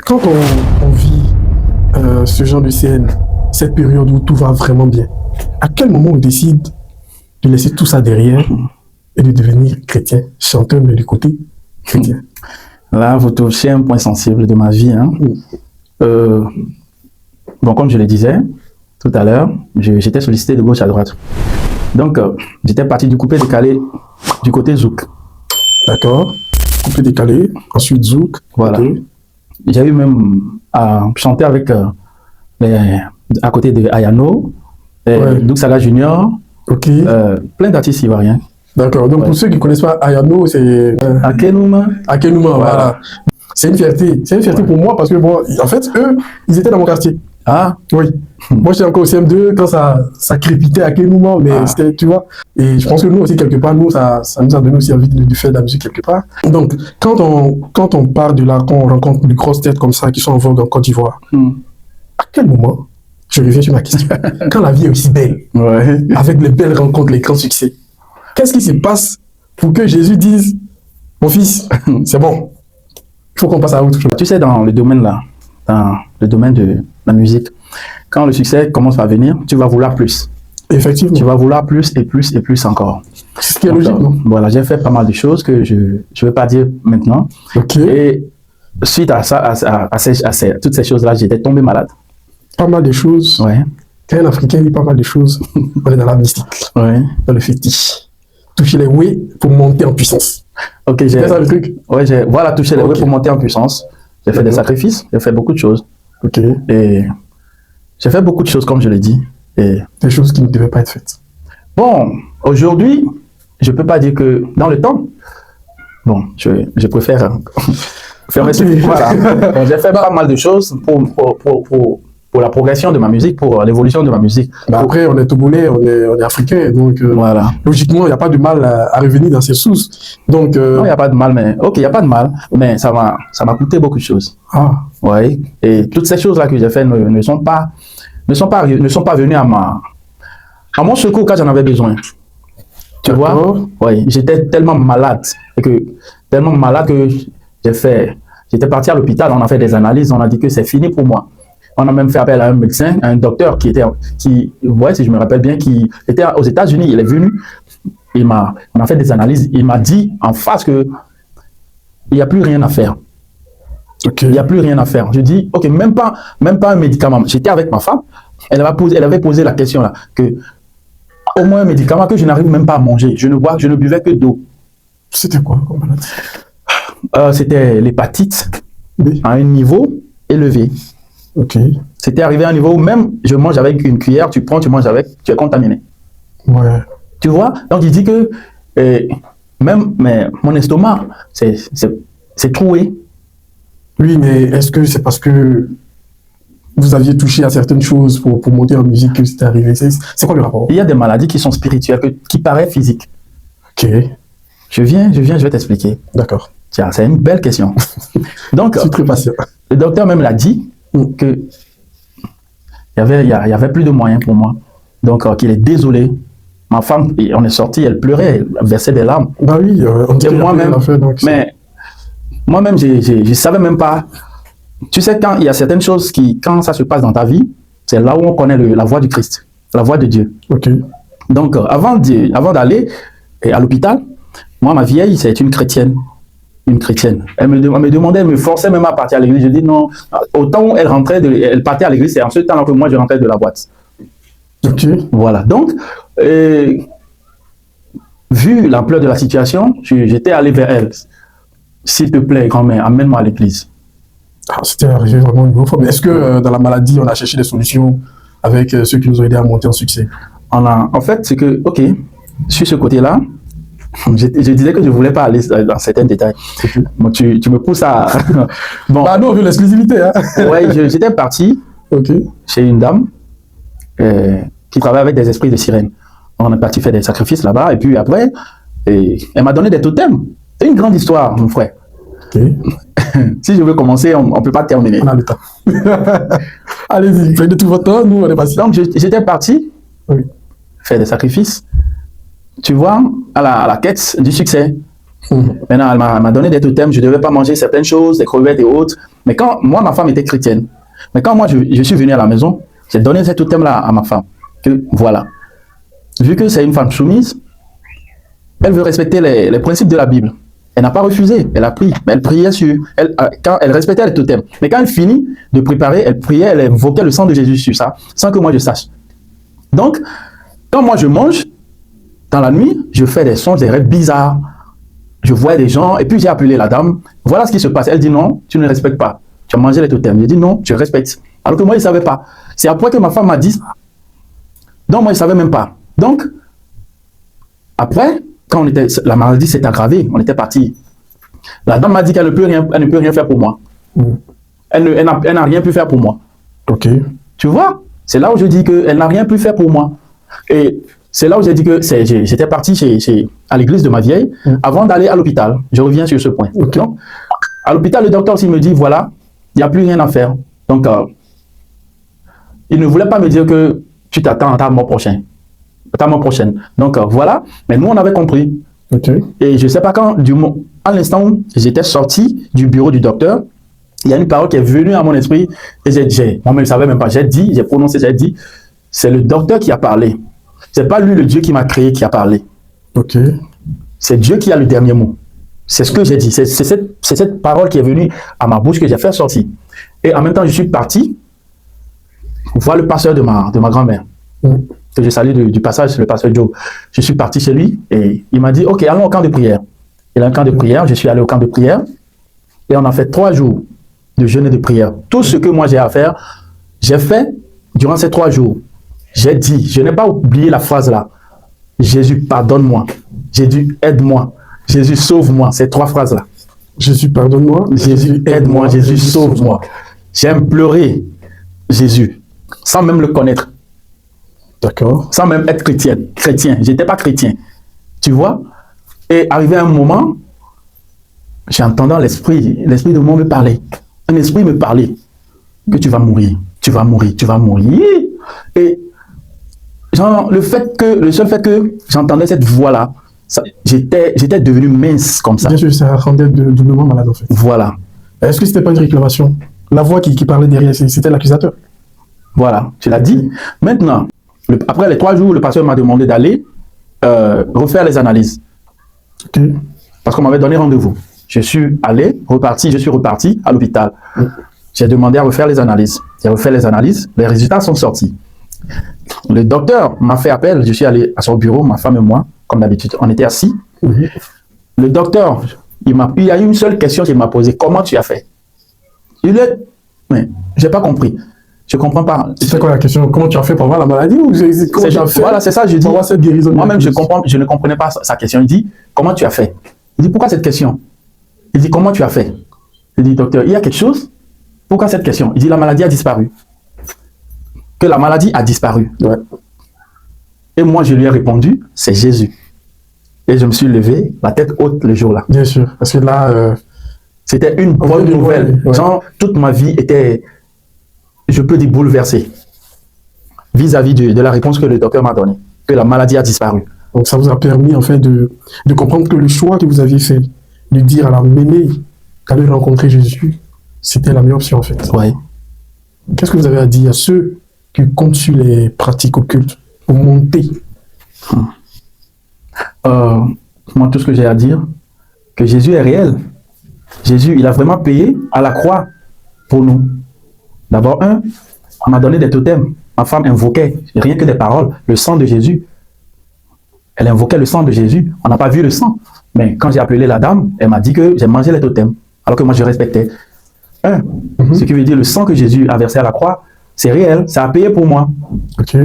Quand on vit ce genre de scène, cette période où tout va vraiment bien, à quel moment on décide de laisser tout ça derrière et de devenir chrétien, chanteur mais du côté chrétien? Là, vous touchez un point sensible de ma vie. Hein. Bon, comme je le disais tout à l'heure, j'étais sollicité de gauche à droite. Donc, j'étais parti du coupé-décalé du côté zouk. D'accord. Coupé-décalé, ensuite zouk. Voilà. Okay. J'ai eu même à chanter avec à côté de Ayano, Doug Saga Junior, plein d'artistes ivoiriens. D'accord. Donc, pour ceux qui ne connaissent pas Ayano, c'est Akenuma. Akenuma, voilà. C'est une fierté. C'est une fierté pour moi parce que, bon, en fait, eux, ils étaient dans mon quartier. Ah. Oui. Moi, j'étais encore au CM2 quand ça crépitait à quel moment, mais c'était, tu vois. Et je pense que nous aussi, quelque part, nous, ça nous a donné aussi envie de faire de la musique quelque part. Donc, quand on part de là, quand on rencontre des grosses têtes comme ça qui sont en vogue en Côte d'Ivoire, à quel moment, je reviens sur ma question, quand la vie est aussi belle, avec les belles rencontres, les grands succès, qu'est-ce qui se passe pour que Jésus dise, mon fils, c'est bon, il faut qu'on passe à autre chose? Tu sais, dans le domaine là, dans le domaine de la musique, quand le succès commence à venir, tu vas vouloir plus. Effectivement. Tu vas vouloir plus et plus et plus encore. C'est ce qui est logique, non? Voilà, j'ai fait pas mal de choses que je ne vais pas dire maintenant. Et suite à ça, toutes ces choses-là, j'étais tombé malade. Pas mal de choses. Ouais. Quand un Africain dit pas mal de choses, on est dans la mystique, dans le fétiche. Toucher les oui pour monter en puissance. Ok, c'est ça le truc? Ouais, voilà, toucher les oui pour monter en puissance. J'ai fait des sacrifices, j'ai fait beaucoup de choses. Et j'ai fait beaucoup de choses, comme je l'ai dit. Et des choses qui ne devaient pas être faites. Bon, aujourd'hui, je ne peux pas dire que dans le temps, bon, je préfère faire mes trucs. Voilà. Bon, j'ai fait pas mal de choses pour la progression de ma musique, pour l'évolution de ma musique. Après, on est Togolais, on est Africain, donc voilà. Logiquement, il n'y a pas de mal à revenir dans ces sources. Donc, non, il n'y a pas de mal, mais ok, il n'y a pas de mal, mais ça m'a coûté beaucoup de choses. Ouais. Et toutes ces choses-là que j'ai faites ne sont pas venues à mon secours quand j'en avais besoin. Tu vois? Oui, j'étais tellement malade que j'étais parti à l'hôpital, on a fait des analyses, on a dit que c'est fini pour moi. On a même fait appel à un médecin, à un docteur si je me rappelle bien, qui était aux États-Unis. Il est venu, on a fait des analyses, il m'a dit en face que il n'y a plus rien à faire. Il n'y a plus rien à faire. Je dis, ok, même pas un médicament. J'étais avec ma femme, elle avait posé la question là, que au moins un médicament que je n'arrive même pas à manger. Je ne buvais que d'eau. C'était quoi comme maladie? C'était l'hépatite à un niveau élevé. C'était arrivé à un niveau où même je mange avec une cuillère, tu manges avec, tu es contaminé. Ouais. Tu vois? Donc il dit que mais mon estomac, c'est troué. Oui, mais est-ce que c'est parce que vous aviez touché à certaines choses pour monter en musique que c'est arrivé? C'est quoi le rapport? Il y a des maladies qui sont spirituelles, qui paraissent physiques. Je vais t'expliquer. D'accord. Tiens, c'est une belle question. Donc, je suis très patient. Le docteur même l'a dit que il y avait plus de moyens pour moi. Donc, qu'il est désolé. Ma femme, on est sorti, elle pleurait, elle versait des larmes. Bah oui, moi-même, je savais même pas. Tu sais, quand il y a certaines choses quand ça se passe dans ta vie, c'est là où on connaît la voix du Christ, la voix de Dieu. Donc, avant d'aller à l'hôpital, moi, ma vieille, c'est une chrétienne. Elle me demandait, elle me forçait même à partir à l'église. Je dis non. Autant où elle partait à l'église, c'est en ce temps que moi, je rentrais de la boîte. Voilà. Donc, vu l'ampleur de la situation, j'étais allé vers elle. S'il te plaît, grand-mère, amène-moi à l'église. C'était arrivé vraiment une fois. Mais est-ce que dans la maladie, on a cherché des solutions avec ceux qui nous ont aidés à monter en succès? En fait, c'est que, ok, sur ce côté-là, je disais que je ne voulais pas aller dans certains détails. Bon, tu me pousses à... Bon. Bah, nous, on veut l'exclusivité. Hein. Ouais, j'étais parti chez une dame qui travaille avec des esprits de sirène. On est parti faire des sacrifices là-bas. Et puis après, elle m'a donné des totems. C'est une grande histoire, mon frère. Si je veux commencer, on ne peut pas terminer. On a le temps. Allez-y, prenez tout votre temps. Nous, on est parti. Donc, j'étais parti faire des sacrifices. Tu vois, à la quête du succès. Maintenant, elle m'a donné des totems, je ne devais pas manger certaines choses, des crevettes et autres. Mais quand moi, ma femme était chrétienne, mais quand moi, je suis venu à la maison, j'ai donné ces totems-là à ma femme. Que voilà. Vu que c'est une femme soumise, elle veut respecter les principes de la Bible. Elle n'a pas refusé, elle a pris, mais elle priait sur, quand elle respectait les totems. Mais quand elle finit de préparer, elle priait, elle invoquait le sang de Jésus sur ça, sans que moi je sache. Donc, quand moi je mange, dans la nuit, je fais des songes, des rêves bizarres. Je vois des gens, et puis j'ai appelé la dame. Voilà ce qui se passe. Elle dit non, tu ne respectes pas. Tu as mangé les totems. J'ai dit non, je respecte. Alors que moi, je ne savais pas. C'est après que ma femme m'a dit ça. Donc, moi, je ne savais même pas. Donc, après, quand la maladie s'est aggravée, on était parti. La dame m'a dit qu'elle ne peut rien faire pour moi. Elle n'a rien pu faire pour moi. Ok. Tu vois? C'est là où je dis qu'elle n'a rien pu faire pour moi. Et c'est là où j'ai dit que j'étais parti à l'église de ma vieille avant d'aller à l'hôpital. Je reviens sur ce point. Okay. Donc, à l'hôpital, le docteur aussi me dit, voilà, il n'y a plus rien à faire. Donc, il ne voulait pas me dire que tu t'attends à ta mort prochaine. Donc, voilà. Mais nous, on avait compris. Okay. Et je ne sais pas quand, à l'instant où j'étais sorti du bureau du docteur, il y a une parole qui est venue à mon esprit. Et moi-même, je ne savais même pas. J'ai dit, c'est le docteur qui a parlé. Ce n'est pas lui, le Dieu qui m'a créé, qui a parlé. Ok. C'est Dieu qui a le dernier mot. C'est ce que j'ai dit. C'est cette parole qui est venue à ma bouche que j'ai fait sortir. Et en même temps, je suis parti voir le pasteur de ma grand-mère. Que je salue du passage, le pasteur Joe. Je suis parti chez lui et il m'a dit, OK, allons au camp de prière. Il a un camp de prière. Je suis allé au camp de prière et on a fait 3 jours de jeûne et de prière. Tout ce que moi j'ai à faire, j'ai fait durant ces 3 jours. J'ai dit, je n'ai pas oublié la phrase là. Jésus, pardonne-moi. Jésus, aide-moi. Jésus, sauve-moi. Ces 3 phrases là. Jésus, pardonne-moi. Jésus, aide-moi. Jésus, sauve-moi. J'aime pleurer Jésus, sans même le connaître. D'accord. Sans même être chrétien. Je n'étais pas chrétien. Tu vois? Et arrivé à un moment, j'entendais l'esprit de moi me parler. Un esprit me parlait. Que tu vas mourir. Tu vas mourir. Tu vas mourir. Et genre, le seul fait que j'entendais cette voix-là, j'étais devenu mince comme ça. Bien sûr, ça rendait doublement malade en fait. Voilà. Est-ce que c'était pas une réclamation? La voix qui parlait derrière, c'était l'accusateur. Voilà, tu l'as dit. Maintenant, après les 3 jours, le pasteur m'a demandé d'aller refaire les analyses. Okay. Parce qu'on m'avait donné rendez-vous. Je suis reparti à l'hôpital. J'ai demandé à refaire les analyses. J'ai refait les analyses, les résultats sont sortis. Le docteur m'a fait appel, je suis allé à son bureau, ma femme et moi, comme d'habitude, on était assis. Le docteur, il y a une seule question qu'il m'a posée, comment tu as fait? Mais je n'ai pas compris. Je ne comprends pas. C'est quoi la question? Comment tu as fait pour avoir la maladie ou comment tu as fait? Voilà, c'est ça, je dis. Moi-même, je ne comprenais pas sa question. Il dit, comment tu as fait? Il dit, pourquoi cette question? Il dit, comment tu as fait? Je dis, docteur, il y a quelque chose? Pourquoi cette question? Il dit, la maladie a disparu. Que la maladie a disparu. Ouais. Et moi, je lui ai répondu, c'est Jésus. Et je me suis levé, la tête haute le jour-là. Bien sûr, parce que là... c'était une bonne nouvelle. Ouais. Genre, toute ma vie était, je peux dire, bouleversée vis-à-vis de la réponse que le docteur m'a donnée, que la maladie a disparu. Donc ça vous a permis en fait de comprendre que le choix que vous aviez fait, de dire à la mémé qu'aller rencontrer Jésus, c'était la meilleure option en fait. Oui. Qu'est-ce que vous avez à dire à ceux qui comptent sur les pratiques occultes pour monter? Moi, tout ce que j'ai à dire, que Jésus est réel. Jésus, il a vraiment payé à la croix pour nous. D'abord, on m'a donné des totems. Ma femme invoquait, rien que des paroles, le sang de Jésus. Elle invoquait le sang de Jésus. On n'a pas vu le sang. Mais quand j'ai appelé la dame, elle m'a dit que j'ai mangé les totems. Alors que moi, je respectais. Ce qui veut dire le sang que Jésus a versé à la croix, c'est réel. Ça a payé pour moi. Ok.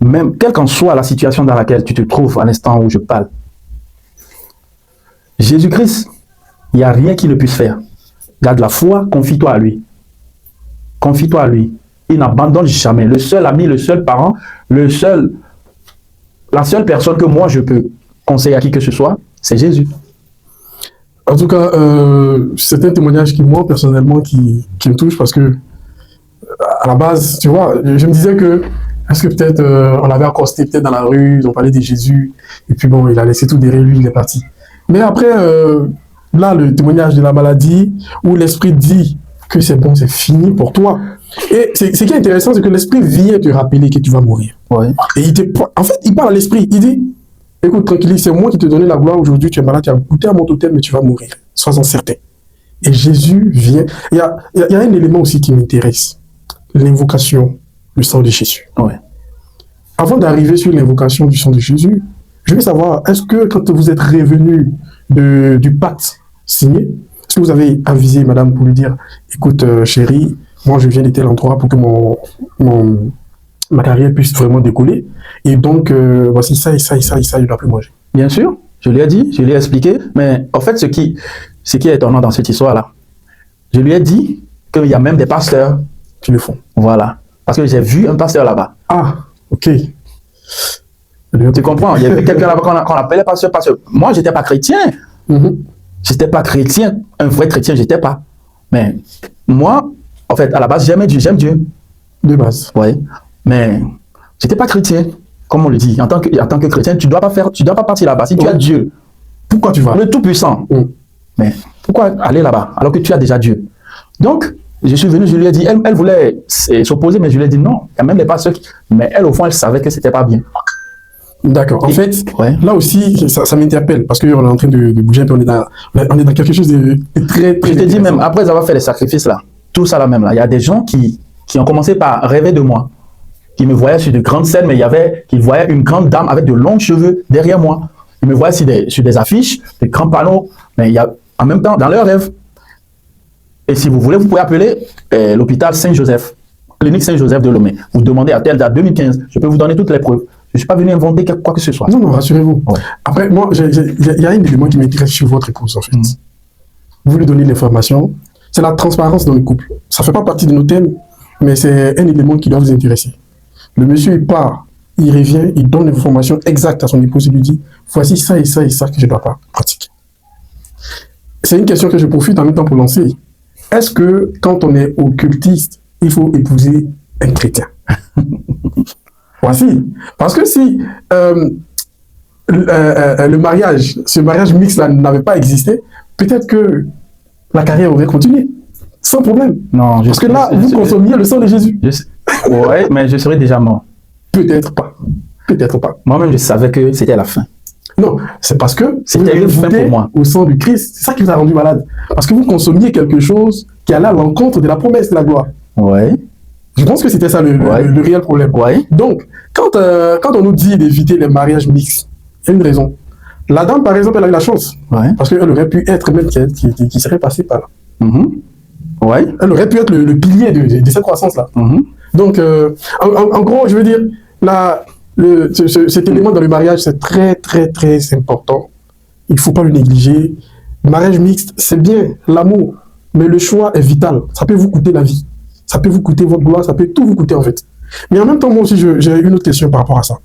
Même, quelle qu'en soit la situation dans laquelle tu te trouves à l'instant où je parle, Jésus-Christ, il n'y a rien qu'il ne puisse faire. Garde la foi, confie-toi à lui. Confie-toi à lui. Il n'abandonne jamais. Le seul ami, le seul parent, la seule personne que moi je peux conseiller à qui que ce soit, c'est Jésus. En tout cas, c'est un témoignage qui, moi, personnellement, qui me touche parce que, à la base, tu vois, je me disais que, est-ce que peut-être on l'avait accosté peut-être dans la rue, on parlait de Jésus, et puis bon, il a laissé tout derrière lui, il est parti. Mais après, là, le témoignage de la maladie, où l'esprit dit que c'est bon, c'est fini pour toi. Et ce qui est intéressant, c'est que l'esprit vient te rappeler que tu vas mourir. Ouais. Et en fait, il parle à l'esprit. Il dit, écoute, tranquille, c'est moi qui te donnais la gloire. Aujourd'hui, tu es malade, tu as goûté à mon totem, mais tu vas mourir. Sois-en certain. Et Jésus vient. Il y a un élément aussi qui m'intéresse. L'invocation, le sang de Jésus. Ouais. Avant d'arriver sur l'invocation du sang de Jésus, je veux savoir, est-ce que quand vous êtes revenu du pacte signé, est-ce que vous avez avisé madame pour lui dire, écoute chérie, moi je viens de tel endroit pour que ma carrière puisse vraiment décoller, et donc voici ça et ça et ça et ça, je ne dois plus manger. Bien sûr, je lui ai dit, je lui ai expliqué, mais en fait, ce qui est étonnant dans cette histoire-là, je lui ai dit qu'il y a même des pasteurs Qui le font. Voilà. Parce que j'ai vu un pasteur là-bas. Ah, ok. Tu comprends? Il y avait quelqu'un là-bas qu'on appelait pasteur, parce que moi, je n'étais pas chrétien. J'étais pas chrétien, un vrai chrétien, j'étais pas. Mais moi, en fait, à la base, j'aime Dieu. De base. Oui. Mais j'étais pas chrétien. Comme on le dit, en tant que chrétien, tu dois pas partir là-bas. Si tu as Dieu, pourquoi tu vas? Le Tout-Puissant. Mais pourquoi aller là-bas alors que tu as déjà Dieu? Donc, je suis venu, je lui ai dit, elle voulait s'opposer, mais je lui ai dit non. Il y a même les pasteurs mais elle, au fond, elle savait que c'était pas bien. D'accord. En fait, là aussi, ça m'interpelle parce qu'on est en train de bouger, puis on est dans quelque chose de très, très. Je te dis même, après avoir fait les sacrifices là, tout ça là même là, il y a des gens qui ont commencé par rêver de moi, qui me voyaient sur de grandes scènes, mais qui voyaient une grande dame avec de longs cheveux derrière moi. Ils me voyaient sur des affiches, des grands panneaux, mais il y a en même temps dans leurs rêves. Et si vous voulez, vous pouvez appeler l'hôpital Saint-Joseph, clinique Saint-Joseph de Lomé. Vous demandez à telle date 2015, je peux vous donner toutes les preuves. Je ne suis pas venu inventer quoi que ce soit. Non, rassurez-vous. Ouais. Après, moi, il y a un élément qui m'intéresse sur votre épouse, en fait. Vous lui donnez l'information. C'est la transparence dans le couple. Ça ne fait pas partie de nos thèmes, mais c'est un élément qui doit vous intéresser. Le monsieur, il part, il revient, il donne l'information exacte à son épouse. Il lui dit, voici ça et ça et ça que je ne dois pas pratiquer. C'est une question que je profite en même temps pour lancer. Est-ce que, quand on est occultiste, il faut épouser un chrétien? Voici. Parce que si ce mariage mixte n'avait pas existé, peut-être que la carrière aurait continué. Sans problème. Non, parce que là, vous consommiez le sang de Jésus. Oui, mais je serais déjà mort. Peut-être pas. Peut-être pas. Moi-même, je savais que c'était la fin. Non, c'est parce que c'était une fin pour moi. Au sang du Christ, c'est ça qui vous a rendu malade. Parce que vous consommiez quelque chose qui allait à l'encontre de la promesse de la gloire. Oui. Je pense que c'était ça le réel problème. Ouais. Donc, quand on nous dit d'éviter les mariages mixtes, il y a une raison. La dame, par exemple, elle a eu la chance. Ouais. Parce qu'elle aurait pu être même qui serait passée par là. Ouais. Elle aurait pu être le pilier de cette croissance-là. Donc, en gros, je veux dire, cet élément dans le mariage, c'est très, très, très important. Il ne faut pas le négliger. Mariage mixte, c'est bien, l'amour, mais le choix est vital. Ça peut vous coûter la vie. Ça peut vous coûter votre gloire, ça peut tout vous coûter en fait. Mais en même temps, moi aussi, j'ai une autre question par rapport à ça.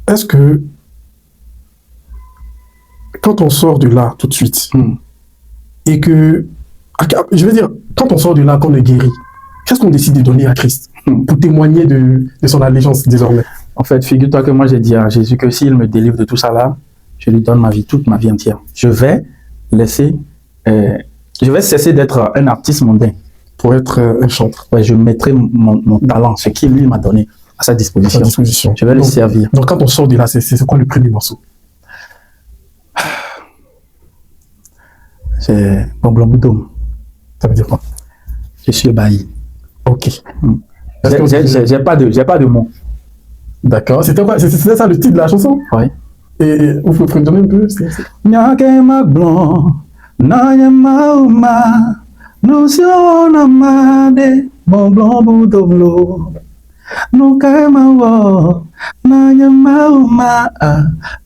Est-ce que, quand on sort de là tout de suite, et que, je veux dire, quand on sort de là, qu'on est guéri, qu'est-ce qu'on décide de donner à Christ pour témoigner de son allégeance désormais? En fait, figure-toi que moi, j'ai dit à Jésus que s'il me délivre de tout ça là, je lui donne ma vie, toute ma vie entière. Je vais cesser d'être un artiste mondain. Pour être un chanteur. Ouais, je mettrai mon talent, ce qu'il lui m'a donné, à sa disposition. Je vais le servir. Donc quand on sort de là, c'est quoi le premier morceau? C'est Bon Blanc Boudoum. Ça veut dire quoi? Je suis ébahi. Ok. J'ai pas de mots. D'accord. C'était ça le titre de la chanson? Oui. Et vous pouvez donner un peu? Nyakema blanc, nanyama uma, nusiona made, Bon Blanc Boudoum. Nukema wo, nanyama uma,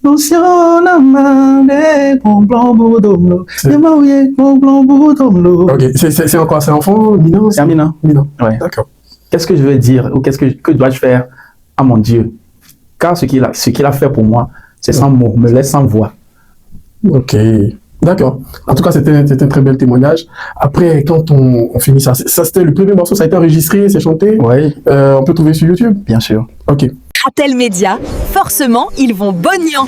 nusiona made, Bon Blanc Boudoum. Yamaouye, Bon Blanc Boudoum. Ok. C'est encore, c'est enfant, Minan? C'est un Minan. Ouais. D'accord. Qu'est-ce que je veux dire, ou que dois-je faire à mon Dieu? Car ce qu'il a fait pour moi, c'est sans mots, me laisse sans voix. Ok, d'accord. En tout cas, c'était un très bel témoignage. Après, quand on finit ça c'était le premier morceau, ça a été enregistré, c'est chanté. Oui. On peut trouver sur YouTube? Bien sûr. Ok. Kratel Média, forcément, ils vont bonian.